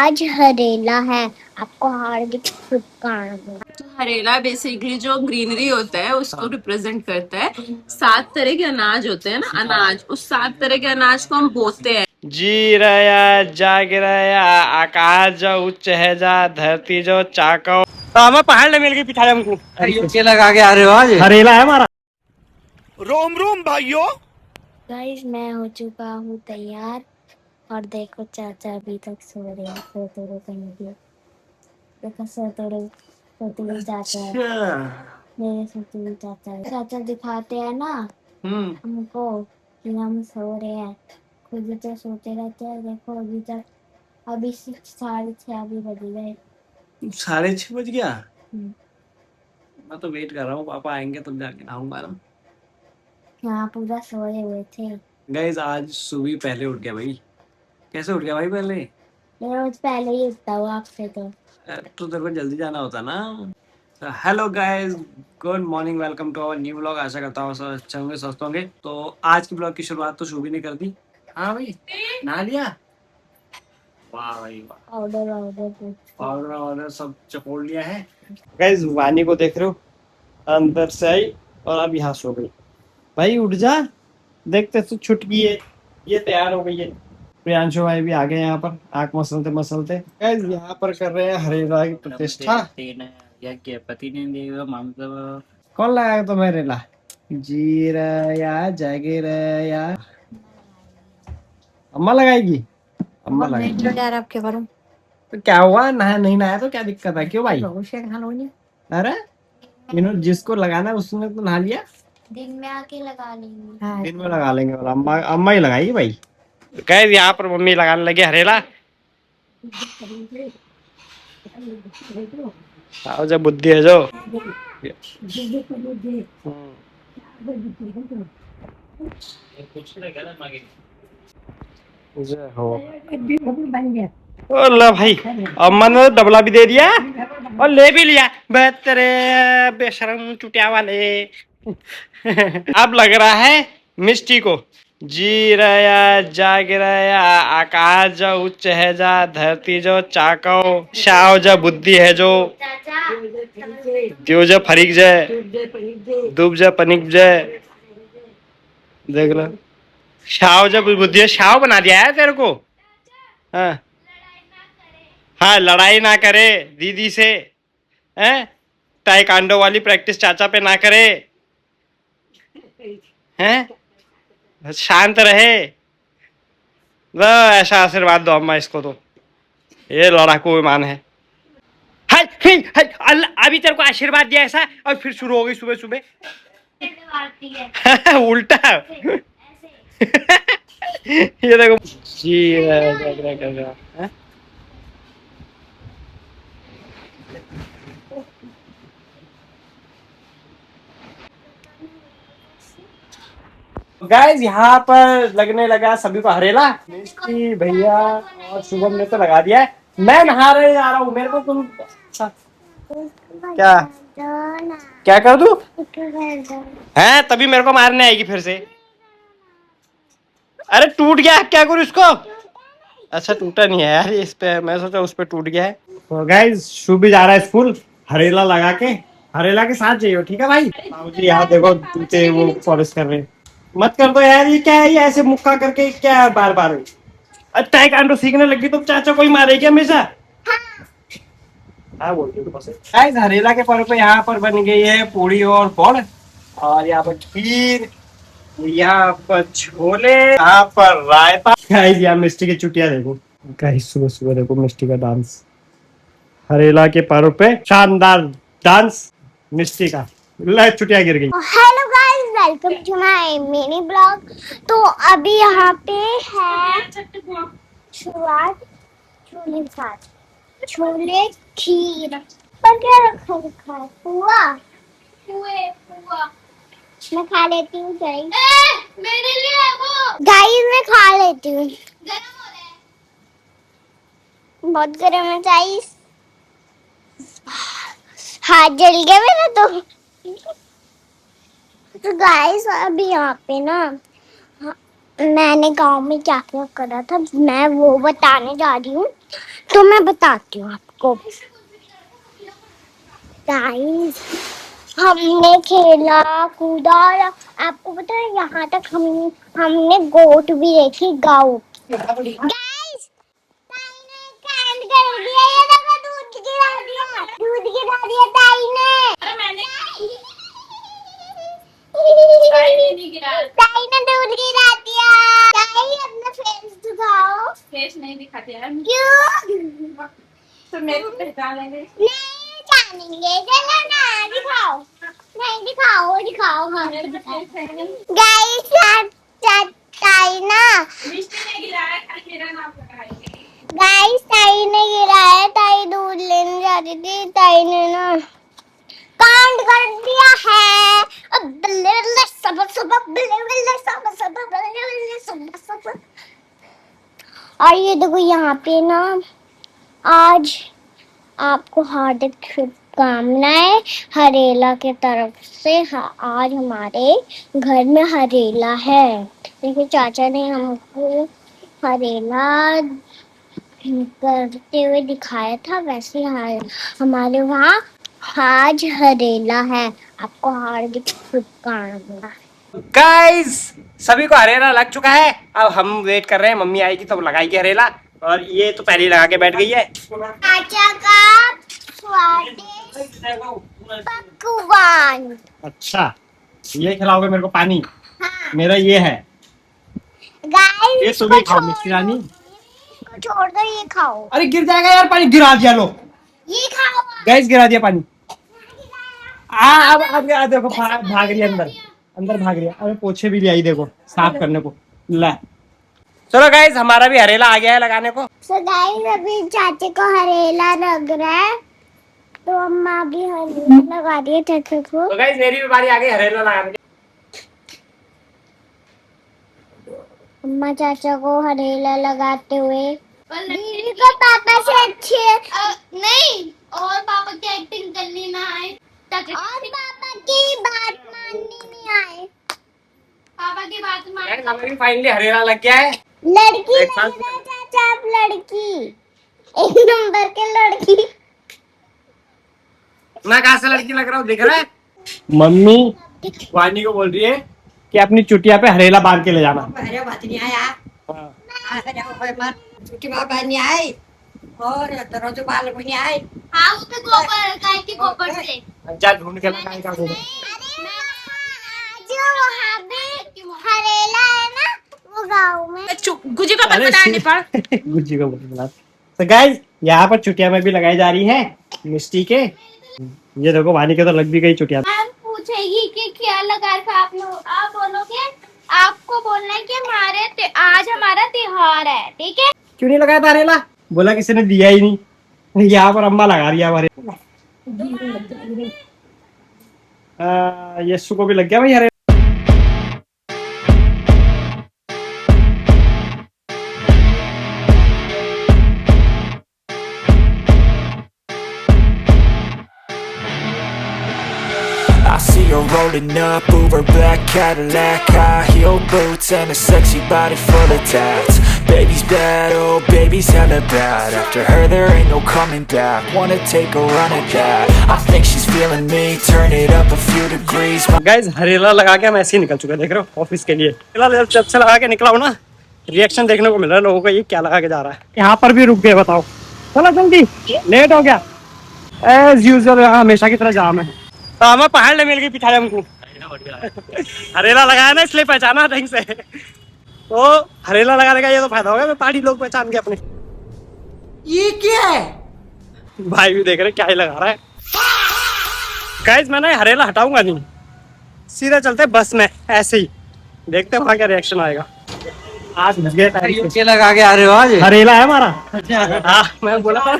आज हरेला है, आपको हार्दिक शुभकामनाएं। तो हरेला बेसिकली जो ग्रीनरी होता है उसको रिप्रेजेंट करता है। 7 तरह के अनाज होते हैं ना, अनाज, उस 7 तरह के अनाज को हम बोते हैं। जी रया जाग रया आकाश जो उच्च है जा धरती जो चाको। तो हमें पहाड़ ले मिल गई पिछाड़े हमको ये लगा के आ रहे हो आज। हरेला है हमारा। रोम रोम भाइयों। गाइस मैं हो चुका हूँ तैयार और देखो चाचा अभी तक सो रहे हैं। सोतोड़ो कहीं भी देखो, सोतोड़ो चाचा है। मेरे सोतोड़ो चाचा है। चाचा दिखाते हैं ना हमको कि हम सो रहे हैं, खुद ही तो सोते रहते हैं। देखो अभी तक, अभी 6:30 अभी बज गए। 6:30 बज गया। हम्म, मैं तो वेट कर रहा हूँ, पापा आएंगे तब जाके नहाऊंगा ना। यहाँ पूरा सोए हुए थे। गाइस आज सुबह पहले उठ गया भाई। कैसे उठ गया भाई पहले? मैं रोज पहले ही उठता हूँ आपसे तो तो तेरे को जल्दी जाना होता ना। Hello guys, good morning, welcome to our new vlog. आशा करता हूँ सब अच्छे होंगे, स्वस्थ होंगे। तो आज की ब्लॉग की शुरुआत तो शुभी ने कर दी। हाँ भाई, नहा लिया। वाह भाई वाह, पाउडर वाउडर पाउडर वाउडर सब चपोड़ लिया है। गाइस वानी को देख रहे हो, अंदर से आई और अब यहाँ सो गई। भाई उठ जा, देखते तो छुट गई है, ये तैयार हो गई है। प्रियांशु भाई भी आ गए यहाँ पर, आंख मसलते मसलते। गाइस यहाँ पर कर रहे हैं हरेला की प्रतिष्ठा। पति ने देगा मामला। कौन लगाएगा तो मेरे ला? जी रया जागे रया। अम्मा लगाएगी। अम्मा लगाएगी। यार आपके बारे में तो क्या हुआ, नहा नहीं नहाया तो क्या दिक्कत है? क्यों भाई? अरे जिसको लगाना है उसने तो नहा लिया। दिन में आके लगा लेंगे। दिन में लगा लेंगे और अम्मा अम्मा ही लगाएगी भाई। गाइस यहाँ पर मम्मी लगाने लगे हरेला। आओ जब बुद्धि है जो। जय हो। ओ ला भाई, अम्मा ने डबला भी दे दिया और ले भी लिया। बेहतर बेशरम चुटिया वाले। अब लग रहा है मिष्टी को। जी रया जाग रया आकाश जो उच्च है जा धरती जो चाको शाव जो बुद्धि है जो त्यो जो फरीक जय डूब जा पनिक जय। देख लो, शाव जब बुद्धि है, शाव बना दिया है तेरे को। हाँ हाँ, लड़ाई ना करे दीदी से, हैं? टाइकांडो वाली प्रैक्टिस चाचा पे ना करे, हैं? शांत रहे। ऐसा आशीर्वाद दो अम्मा इसको। तो ये लड़ाकू विमान है। हाय हाय हाय, अल्लाह अभी तेरे को आशीर्वाद दिया ऐसा और फिर शुरू हो गई सुबह सुबह। उल्टा। ये देखो जी कर रहा है। गाइस यहाँ पर लगने लगा सभी को हरेला। मिष्टी भैया और शुभम ने तो लगा दिया है। मैं नहा रहे जा रहा हूँ, मेरे को तुम क्या क्या कर दूं? हैं तभी मेरे को मारने आएगी फिर से। अरे टूट गया, क्या करूँ इसको? अच्छा टूटा नहीं है यार इस पे, मैं सोचा उस पे टूट गया है। तो गाइस शुभी जा रहा है स्कूल हरेला लगा के। हरेला के साथ जाइयो, ठीक है भाई? जी यहाँ देखो जूते वो पॉलिश कर रहे हैं। मत कर दो यार, ये क्या है? ये ऐसे मुक्का करके क्या बार बार टाइकांडो सीखने लगी तो चाचा कोई मारेगी हमेशा। हाँ बोल गाइस हरेला के पर्व पे यहाँ पर बन गई है पूड़ी और गुड़, और यहाँ पर खीर, यहाँ पर छोले, यहाँ पर रायता। गाइस यहाँ मिष्टी की चुटिया देखो। गाइस सुबह सुबह देखो मिष्टी का डांस। हरेला के पर्व पे शानदार डांस मिष्टी का। चुटिया गिर गई। Hello guys, welcome to my mini blog. तो अभी यहाँ पे है शुरुआत छोले साथ छोले खीर पर क्या रखा है? पुआ। मैं खा लेती हूँ मेरे लिए वो। गाइस मैं खा लेती हूँ। बहुत गर्म है गाइस, हाथ जल गया मेरा तो गाइस अभी यहाँ पे ना मैंने गांव में क्या क्या करा था मैं वो बताने जा रही हूँ, तो मैं बताती हूँ आपको। गाइस, हमने खेला कूदा और आपको पता है यहाँ तक हमने गोट भी देखी, गाँव। गाइस, ताई ने कांड कर दिया, ये देखो दूध गिरा दिया ताई ने। अरे मैंने ताई ने दूध गिरा दिया। ताई अपना फेस दिखाओ। फेस नहीं दिखाते यार, क्यों? तो मेरे को पहचान लेंगे। नहीं जानेंगे, चलो ना दिखाओ। नहीं दिखाओ हाँ। गाइस, ताई ना मिष्टी ने गिराया था, मेरा नाम लगाएंगे। गाइस ताई ने गिराया, ताई दूध लेने जा रही थी, ताई ने ना कांड कर दिया है। अब बल्ले बल्ले सब बल्ले बल्ले सब बल्ले बल्ले सब। और ये देखो यहाँ पे ना आज आपको हार्दिक शुभकामनाएं हरेला के तरफ से। आज हमारे घर में हरेला है। देखिए चाचा ने हमको हरेला करते हुए दिखाया था, वैसे हमारे वहाँ आज हरेला है। आपको हार्दिक शुभकामनाएं। गाइस, सभी को हरेला लग चुका है। अब हम वेट कर रहे हैं, मम्मी आएगी तब लगाएगी हरेला। और ये तो पहले ही लगा के बैठ गई है। चाचा का स्वादिष्ट पकवान। अच्छा, ये खिलाओगे मेरे को पानी? हाँ। मेरा ये है। गाइस, ये सुबह खाओ मिष्टी रानी। छोड़ दो, ये खाओ। अरे गिर जाएगा यार, पानी गिरा दिया लो। ये खाओ। गैस गिरा दिया पानी। अब देखो भाग रही है अंदर भाग रही है। अरे पोछे भी ले आई देखो साफ करने को। ला चलो गाइस, हमारा भी हरेला आ गया है लगाने को। सो गाइस, अभी चाचे को हरेला लग रहा है, तो अम्मा भी हरेला लगा रही है चाचे को। तो गाइस, मेरी भी बारी आ गई हरेला लगाने की। अम्मा चाचा को हरेला लगाते हुए। दीदी को पापा से अच्छे नहीं, और पापा की एक्टिंग करनी ना आए, और पापा की बात माननी नहीं आए। पापा की बात गाइस, हमें भी फाइनली हरेला लग गया है। लड़की लग रहा है चाचा, आप लड़की, एक नंबर के लड़की। मैं कहाँ से लड़की लग रहा हूँ, दिख रहा है? मम्मी वानी को बोल रही है कि अपनी चुटिया पे हरेला बांध के ले जाना। छुट्टी बाबा नहीं आई और दरोजो बाल भी नहीं आई। हाँ, उस पे गोबर गाय के गोबर से जा ढूंढ के लगाए का गोबर। जो वहाँ पे हरेला है ना, वो गाँव में। गुजी का पल बनाने पर गुज्जी को बोल। तो गाइस, यहाँ पर चुटिया में भी लगाई जा रही है मिष्टी के। ये देखो वानी के तो लग भी गई चुटिया। मैम पूछेगी कि क्या लगा रखा आप लोग, आप बोलोगे, आपको बोलना है कि आज हमारा त्योहार है, ठीक है? क्यों नहीं लगाया था हरेला? बोला किसी ने दिया ही नहीं। यहाँ पर अम्मा लगा रही है हमारे। यस्सु को भी लग गया भाई Harela. I see her rolling up, Uber black Cadillac, high heel boots and a sexy body full of tats. Baby's bad, oh baby's hella bad. After her there ain't no coming back. Wanna take a run at that? I think she's feeling me. Turn it up a few degrees. Guys, Harela लगा के हम ऐसे ही निकल चुके हैं, देख रहे हो, ऑफिस के लिए। हरेला जब से लगा के निकला हूँ ना, रिएक्शन देखने को मिल रहा है लोगों का, ये क्या लगा के जा रहा है। यहाँ पर भी रुक गए, बताओ। चलो जल्दी, लेट हो गया। एज यूजुअल यहाँ हमेशा की तरह जाम है। तो हमें पहाड़ ले मिल गई पिछाड़े हमको। हरेला लगाया ना, इसलिए पहचाना ढंग से। तो हरेला लगाने का ये तो फायदा होगा, मैं पहाड़ी लोग पहचान के अपने। ये क्या है? भाई भी देख रहे क्या ही लगा रहा है। गाइस, मैंने हरेला हटाऊंगा नहीं, सीधा चलते बस में ऐसे ही, देखते हैं वहाँ क्या रिएक्शन आएगा। आज घुस गए टाइम से। लगा के आ रहे हो आज? हरेला है हमारा। हाँ, मैं बोला था।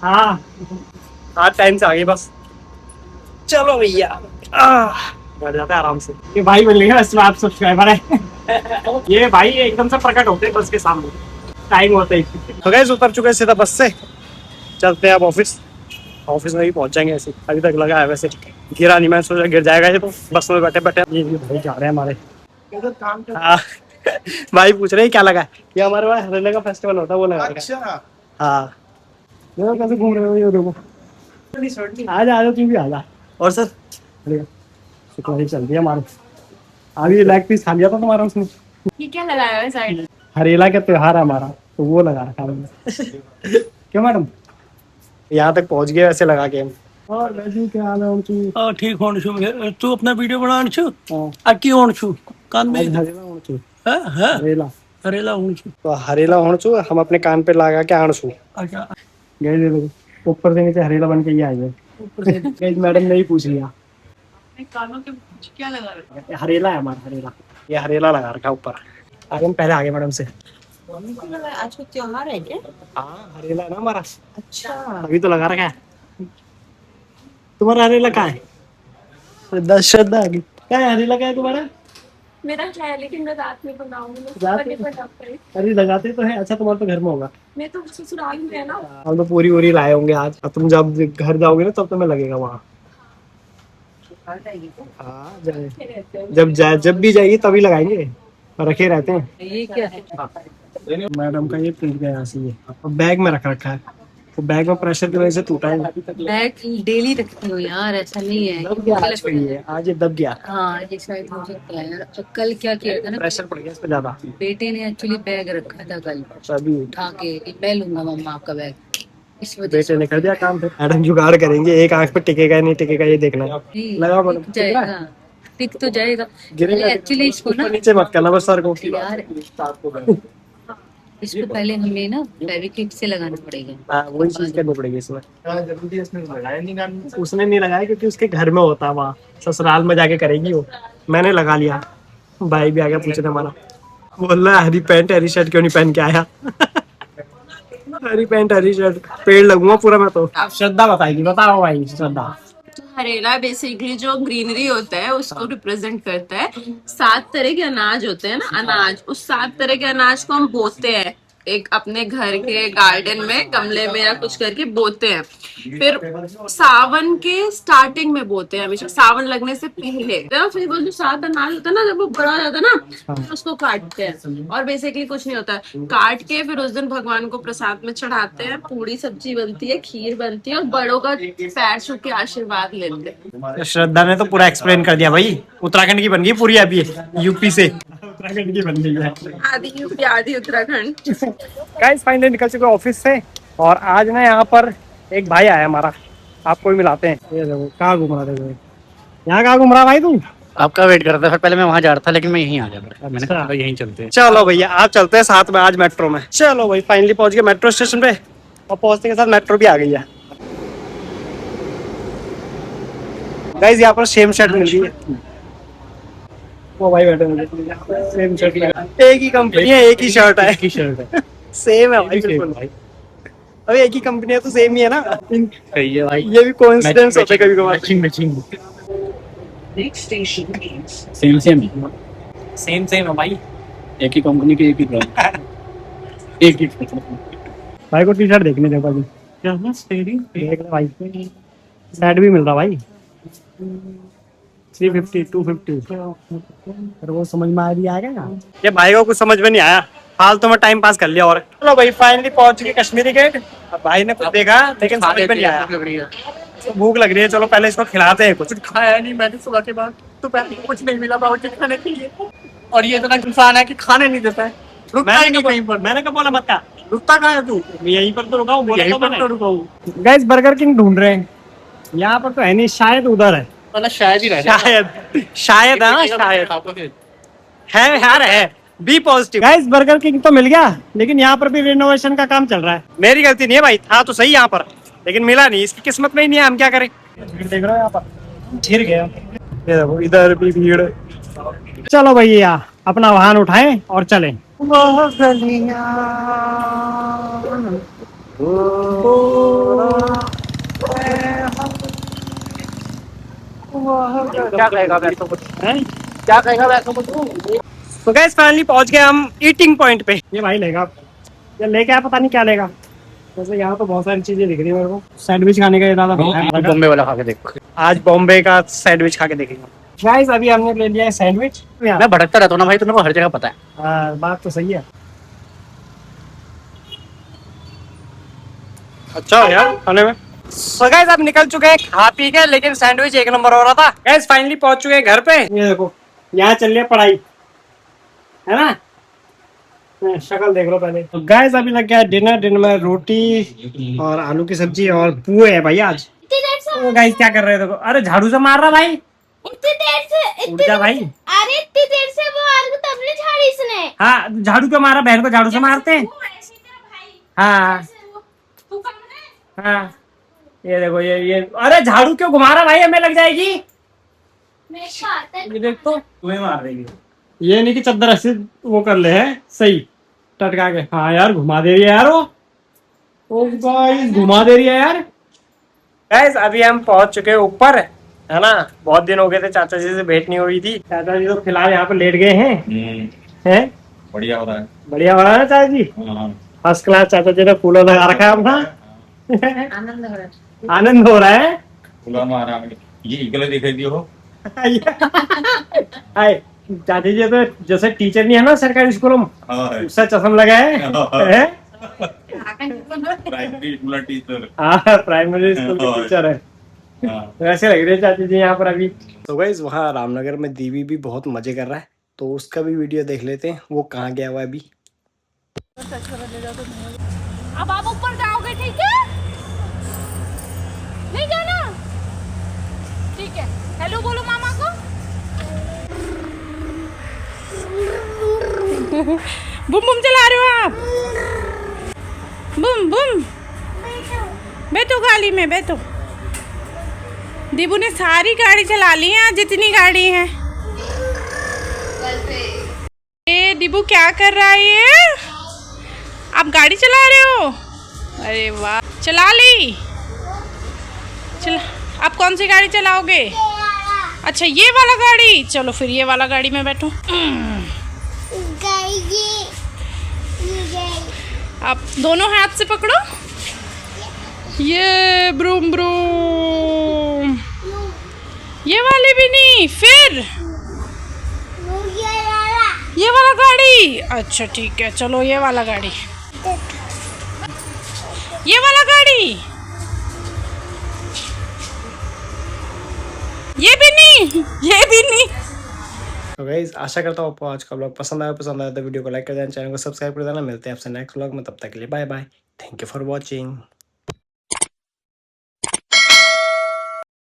हाँ, आज टाइम से आ गई बस। चलो भैया, बैठ जाते हैं आराम से। ये भाई मिल गया, इसमें आप सब्सक्राइबर है। ये भाई एकदम से प्रकट होते हैं बस के सामने, टाइम होता ही। तो गाइस, उतर चुके हैं सीधा बस से, चलते हैं अब ऑफिस। ऑफिस में भी पहुंच जाएंगे ऐसे। अभी तक लगा है, वैसे गिरा नहीं, मैं सोचा गिर जाएगा ये तो। बस में बैठे बैठे ये भाई जा रहे हैं हमारे। हाँ भाई पूछ रहे हैं क्या लगा है? ये हमारे वहाँ हरेला का फेस्टिवल होता है वो लगा रखा है। हाँ देखो कैसे घूम रहे हो ये देखो। आ जा तू भी आ जा। और सर शुक्र चल दिया हमारा। अभी लेग पीस खा लिया था तुम्हारा उसने। ये क्या लगाया है साइड में? हरेला का त्योहार है हमारा तो वो लगा रखा है हमने। क्यों मैडम यहाँ तक पहुँच गए वैसे लगा के हम। और वैसे क्या हाल है उनकी? ठीक होण छु तू अपना वीडियो बनाण छु हाँ। अक्की होण छु कान में हरेला होण छु। हरेला हरेला होण छु तो हरेला होण छु हम अपने कान पे लगा के आण छु। अच्छा गए देखो ऊपर से नीचे हरेला बन के ये आए गए। मैडम ने ही पूछ लिया कानों के बीच क्या लगा रखा है? हरेला है हमारा हरेला। ये हरेला लगा रखा ऊपर। आगे हम पहले आगे मैडम से। आज को त्योहार है क्या? हाँ हरेला है ना हमारा। अच्छा अभी तो लगा रखा है। तुम्हारा हरेला कहाँ है? श्रद्धा आ गई। क्या है हरेला क्या है तुम्हारा? मेरा है लेकिन मैं रात में बनाऊंगी। रात में? अरे लगाते तो है। अच्छा तुम्हारा तो घर में होगा। मैं तो ससुराल में है ना। हम तो पूरी पूरी लाए होंगे आज। अब तुम जब घर जाओगे ना तब तुम्हें लगेगा वहाँ। हाँ जब भी जाएगी तभी लगाएंगे। रखे रहते हैं। ये क्या है? मैडम का ये टूट गया यहाँ से। ये बैग में रख रखा है तो बैग में प्रेशर की वजह से टूटा है। बैग डेली रखती हूँ यार, ऐसा नहीं है। दब गया आज ये। आज ये दब गया। हाँ ये शायद हो सकता है यार। कल क्या किया था ना, प्रेशर पड़ गया इस पे ज्यादा। बेटे ने एक्चुअली बैग रखा था कल, तभी उठा के मैं लूंगा मम्मा आपका बैग, इस वजह बेटे ने कर दिया काम। फिर मैडम जुगाड़ करेंगे। एक आंख पे टिकेगा नहीं टिकेगा ये देखना है। से लगा मैडम। टिक जाएगा, टिक तो जाएगा। गिरेगा एक्चुअली इसको ना ऊपर नीचे मत करना बस सर को। यार, इसको पहले हमें ना फेविक्विक से लगाना पड़ेगा। हाँ वही चीज करनी पड़ेगी इसमें। उसने नहीं लगाया क्योंकि उसके घर में होता है वहाँ। ससुराल में जाके करेगी वो। मैंने लगा लिया। भाई भी आ गया पूछने हमारा। बोल रहा है हरी पैंट हरी शर्ट क्यों नहीं पहन के आया? हरी पैंट हरी शर्ट पेड़ लगूंगा पूरा मैं तो। आप श्रद्धा बताएगी। बताओ भाई श्रद्धा। तो हरेला बेसिकली जो ग्रीनरी होता है उसको रिप्रेजेंट करता है। 7 तरह के अनाज होते हैं ना, अनाज। उस 7 तरह के अनाज को हम बोते हैं एक अपने घर के गार्डन में गमले में या कुछ करके बोते हैं। फिर सावन के स्टार्टिंग में बोते हैं, हमेशा सावन लगने से पहले। तो फिर वो जो 7 अनाज होता है ना, जब वो बड़ा हो जाता है ना फिर उसको काटते हैं। और बेसिकली कुछ नहीं होता, काट के फिर उस दिन भगवान को प्रसाद में चढ़ाते हैं। पूरी सब्जी बनती है, खीर बनती है और बड़ों का पैर छू के आशीर्वाद लेते हैं। श्रद्धा ने तो पूरा एक्सप्लेन कर दिया भाई। उत्तराखंड की बन गई पूरी अभी यूपी से। उत्तराखंड की बन गई है। आधी यूपी आधी उत्तराखंड। गाइस फाइनली निकल चुके ऑफिस से और आज ना यहाँ पर एक भाई आया हमारा। आपको भी मिलाते हैं। ये देखो कहाँ घूम रहा था। यहाँ कहाँ घूम रहा भाई तू? आपका वेट कर रहा था। फिर पहले मैं वहां जा रहा था लेकिन मैं यहीं आ गया। मैंने कहा यहीं चलते हैं। चलो भैया आप चलते हैं साथ में आज मेट्रो में। चलो भाई फाइनली पहुंच गए मेट्रो स्टेशन पे और पहुंचने के साथ मेट्रो भी आ गई है। गाइस यहाँ पर सेम शर्ट मिल रही है। वो भाई बैठे सेम शर्ट एक ही कंपनी है एक ही शर्ट है। सेम है भाई बिल्कुल। अभी एक ही कंपनी है तो सेम ही है ना। सही है भाई। ये भी कोइंसिडेंस होता है कभी कभार। मैचिंग सेम सेम है भाई। एक ही कंपनी की एक ही ब्रांड एक ही। भाई को टी शर्ट देखने दे भाई। देख ले भाई सेट भी मिल रहा भाई 350 250। फिर वो समझ में आ गया ना। ये भाई को कुछ समझ में नहीं आया। फालतू में टाइम पास कर लिया। और चलो भाई फाइनली पहुंच गए कश्मीरी गेट। अब भाई ने कुछ देखा लेकिन समझ में नहीं आया। तो भूख लग रही है चलो पहले इसको खिलाते हैं। कुछ खाया नहीं मैंने सुबह के बाद, दोपहर को कुछ नहीं मिला बाबू खाने के लिए। और ये इतना इंसान है कि खाने नहीं देता है। रुकता ही नहीं कहीं पर। मैंने कब बोला मत का रुकता कहाँ है तू? यहीं पर तो रुका हूँ। यहीं पर तो रुका हूँ। गाइस बर्गर किंग ढूंढ रहे हैं। यहाँ पर तो है नहीं, शायद उधर है। मतलब शायद ही रह शायद है ना, शायद है यार है। Be positive. Guys Burger King तो मिल गया लेकिन यहाँ पर भी रिनोवेशन का काम चल रहा है। मेरी गलती नहीं है भाई, था तो सही यहाँ पर लेकिन मिला नहीं। इसकी किस्मत में ही नहीं है, हम क्या करें। देख रहे हो यहाँ पर घिर गया। ये देखो इधर भी भीड़। चलो भैया अपना वाहन उठाएं और चलें। क्या कहेगा क्या कहेगा वैसे कुछ। तो गाइस फाइनली पहुंच गए हम ईटिंग पॉइंट पे। ये भाई लेगा ये लेके आया, पता नहीं क्या लेगा। वैसे यहाँ तो बहुत सारी चीजें दिख रही है मेरे को। सैंडविच खाने का इरादा है। बॉम्बे वाला खा के देखो। आज बॉम्बे का सैंडविच खा के देखेंगे। गाइस अभी हमने ले लिया है सैंडविच। मैं भटकता रहता हूँ ना भाई, तुम्हें को हर जगह पता है। हाँ बात तो सही है। अच्छा है यार खाने में। तो गाइस अब निकल चुके हैं खा पी के, लेकिन सैंडविच एक नंबर हो रहा था। गाइस फाइनली पहुंच चुके हैं घर पे। ये देखो यहाँ चल रही है पढ़ाई, है ना? शक्ल देख लो पहले। तो गाइस अभी लग गया डिनर। डिनर में रोटी और आलू की सब्जी और पुए है भाई आज। इतनी देर से तो गाइस क्या कर रहे थे? देखो अरे झाड़ू से मार रहा भाई। इतनी देर से उठ जा भाई। अरे इतनी देर से वो आलू तबले झाड़ी इसने। हाँ झाड़ू क्यों मारा? बहन को झाड़ू से मारते हैं। हाँ हाँ ये देखो ये अरे झाड़ू क्यों घुमा रहा भाई? हमें लग जाएगी। ये देख तो तुम्हें मार देगी। ये नहीं कि चद्दर ऐसे वो कर ले है सही टटका के। हाँ यार घुमा दे रही है यार वो। ओ गाइस घुमा दे रही है यार। गाइस अभी हम पहुंच चुके हैं ऊपर, है ना? बहुत दिन हो गए थे, चाचा जी से भेंट नहीं हुई थी। चाचा जी तो फिलहाल यहाँ पे लेट गए हैं। हैं? बढ़िया हो रहा है। बढ़िया हो रहा है ना चाचा जी? First class. चाचा जी ने कूलर लगा रखा है अपना। आनंद हो रहा है। ये इकले दिखाई दियो हो। हाय चाचा जी तो जैसे टीचर नहीं है ना सरकारी स्कूलों में, उससे चश्मा लगा है। Primary school teacher. हाँ प्राइमरी स्कूल के टीचर है। वैसे लग रहे चाचा जी यहाँ पर अभी। तो गाइस वहाँ रामनगर में दीवी भी बहुत मजे कर रहा है, तो उसका भी वीडियो देख लेते हैं। वो कहाँ गया हुआ है अभी। अब आप ऊपर जाओगे, ठीक है? नहीं जाना? ठीक है। हेलो बोलो मामा को। बुम बुम चला रहे हो आप? बुम बुम। बैठो गाड़ी में बैठो। दीबू ने सारी गाड़ी चला ली है, जितनी गाड़ी है। ए दीबू क्या कर रहा है ये? आप गाड़ी चला रहे हो? अरे वाह, चला ली। चला। आप कौन सी गाड़ी चलाओगे? अच्छा ये वाला गाड़ी। चलो फिर ये वाला गाड़ी में बैठो। आप दोनों हाथ से पकड़ो। ये ब्रूम ब्रूम। ये वाले भी नहीं, फिर ये वाला गाड़ी। अच्छा ठीक है, चलो ये वाला गाड़ी। ये वाला गाड़ी। ये भी नहीं, ये भी नहीं। तो गाइस आशा करता हूँ आपको आज का व्लॉग पसंद आया तो वीडियो को लाइक कर देना, चैनल को सब्सक्राइब कर देना। मिलते हैं आपसे नेक्स्ट व्लॉग में, तब तक के लिए bye bye. Thank you for watching.